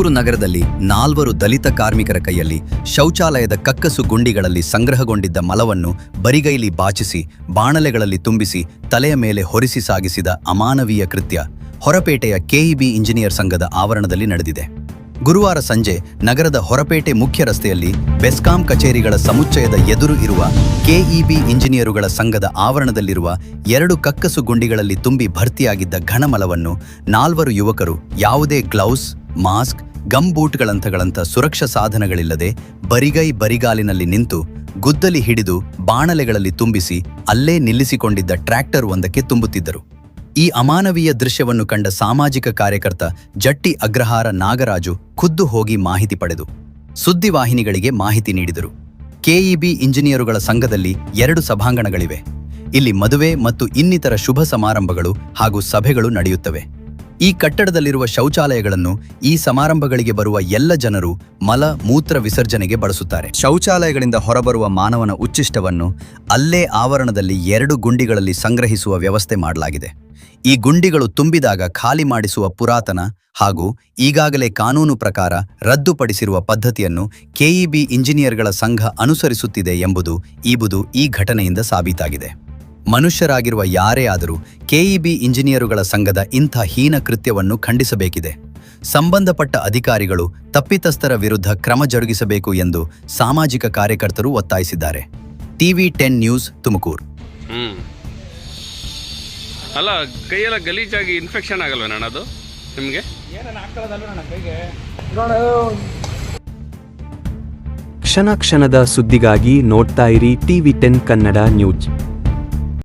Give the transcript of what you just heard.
ಪುತ್ತೂರು ನಗರದಲ್ಲಿ 4 ದಲಿತ ಕಾರ್ಮಿಕರ ಕೈಯಲ್ಲಿ ಶೌಚಾಲಯದ ಕಕ್ಕಸು ಗುಂಡಿಗಳಲ್ಲಿ ಸಂಗ್ರಹಗೊಂಡಿದ್ದ ಮಲವನ್ನು ಬರಿಗೈಲಿ ಬಾಚಿಸಿ ಬಾಣಲೆಗಳಲ್ಲಿ ತುಂಬಿಸಿ ತಲೆಯ ಮೇಲೆ ಹೊರಿಸಿ ಸಾಗಿಸಿದ ಅಮಾನವೀಯ ಕೃತ್ಯ ಹೊರಪೇಟೆಯ ಕೆಇಬಿ ಇಂಜಿನಿಯರ್ ಸಂಘದ ಆವರಣದಲ್ಲಿ ನಡೆದಿದೆ. ಗುರುವಾರ ಸಂಜೆ ನಗರದ ಹೊರಪೇಟೆ ಮುಖ್ಯ ರಸ್ತೆಯಲ್ಲಿ ಬೆಸ್ಕಾಂ ಕಚೇರಿಗಳ ಸಮುಚ್ಚಯದ ಎದುರು ಇರುವ ಕೆಇಬಿ ಇಂಜಿನಿಯರುಗಳ ಸಂಘದ ಆವರಣದಲ್ಲಿರುವ 2 ಕಕ್ಕಸು ಗುಂಡಿಗಳಲ್ಲಿ ತುಂಬಿ ಭರ್ತಿಯಾಗಿದ್ದ ಘನಮಲವನ್ನು 4 ಯುವಕರು ಯಾವುದೇ ಗ್ಲೌಸ್, ಮಾಸ್ಕ್, ಗಮ್ ಬೂಟ್ಗಳಂಥ ಸುರಕ್ಷಾ ಸಾಧನಗಳಿಲ್ಲದೆ ಬರಿಗಾಲಿನಲ್ಲಿ ನಿಂತು ಗುದ್ದಲಿ ಹಿಡಿದು ಬಾಣಲೆಗಳಲ್ಲಿ ತುಂಬಿಸಿ ಅಲ್ಲೇ ನಿಲ್ಲಿಸಿಕೊಂಡಿದ್ದ ಟ್ರ್ಯಾಕ್ಟರ್ ಒಂದಕ್ಕೆ ತುಂಬುತ್ತಿದ್ದರು. ಈ ಅಮಾನವೀಯ ದೃಶ್ಯವನ್ನು ಕಂಡ ಸಾಮಾಜಿಕ ಕಾರ್ಯಕರ್ತ ಜಟ್ಟಿ ಅಗ್ರಹಾರ ನಾಗರಾಜು ಖುದ್ದು ಹೋಗಿ ಮಾಹಿತಿ ಪಡೆದು ಸುದ್ದಿವಾಹಿನಿಗಳಿಗೆ ಮಾಹಿತಿ ನೀಡಿದರು. ಕೆಇಬಿ ಇಂಜಿನಿಯರುಗಳ ಸಂಘದಲ್ಲಿ 2 ಸಭಾಂಗಣಗಳಿವೆ. ಇಲ್ಲಿ ಮದುವೆ ಮತ್ತು ಇನ್ನಿತರ ಶುಭ ಸಮಾರಂಭಗಳು ಹಾಗೂ ಸಭೆಗಳು ನಡೆಯುತ್ತವೆ. ಈ ಕಟ್ಟಡದಲ್ಲಿರುವ ಶೌಚಾಲಯಗಳನ್ನು ಈ ಸಮಾರಂಭಗಳಿಗೆ ಬರುವ ಎಲ್ಲ ಜನರು ಮಲ ಮೂತ್ರ ವಿಸರ್ಜನೆಗೆ ಬಳಸುತ್ತಾರೆ. ಶೌಚಾಲಯಗಳಿಂದ ಹೊರಬರುವ ಮಾನವನ ಉಚ್ಚಿಷ್ಟವನ್ನು ಅಲ್ಲೇ ಆವರಣದಲ್ಲಿ 2 ಗುಂಡಿಗಳಲ್ಲಿ ಸಂಗ್ರಹಿಸುವ ವ್ಯವಸ್ಥೆ ಮಾಡಲಾಗಿದೆ. ಈ ಗುಂಡಿಗಳು ತುಂಬಿದಾಗ ಖಾಲಿ ಮಾಡಿಸುವ ಪುರಾತನ ಹಾಗೂ ಈಗಾಗಲೇ ಕಾನೂನು ಪ್ರಕಾರ ರದ್ದುಪಡಿಸಿರುವ ಪದ್ಧತಿಯನ್ನು ಕೆಇಬಿ ಇಂಜಿನಿಯರ್ಗಳ ಸಂಘ ಅನುಸರಿಸುತ್ತಿದೆ ಎಂಬುದು ಈ ಘಟನೆಯಿಂದ ಸಾಬೀತಾಗಿದೆ. ಮನುಷ್ಯರಾಗಿರುವ ಯಾರೇ ಆದರೂ ಕೆಇಬಿ ಇಂಜಿನಿಯರುಗಳ ಸಂಘದ ಇಂಥ ಹೀನ ಕೃತ್ಯವನ್ನು ಖಂಡಿಸಬೇಕಿದೆ. ಸಂಬಂಧಪಟ್ಟ ಅಧಿಕಾರಿಗಳು ತಪ್ಪಿತಸ್ಥರ ವಿರುದ್ಧ ಕ್ರಮ ಜರುಗಿಸಬೇಕು ಎಂದು ಸಾಮಾಜಿಕ ಕಾರ್ಯಕರ್ತರು ಒತ್ತಾಯಿಸಿದ್ದಾರೆ. TV10 news, Tumakuru. ಅಲ್ಲ, ಕೈಯೆಲ್ಲ ಗಲೀಜಾಗಿ ಇನ್ಫೆಕ್ಷನ್ ಆಗಲ್ವೇನಣ್ಣ ಅದು ನಿಮಗೆ? ಕ್ಷಣ ಕ್ಷಣದ ಸುದ್ದಿಗಾಗಿ ನೋಡ್ತಾ ಇರಿ TV10 ಕನ್ನಡ ನ್ಯೂಸ್.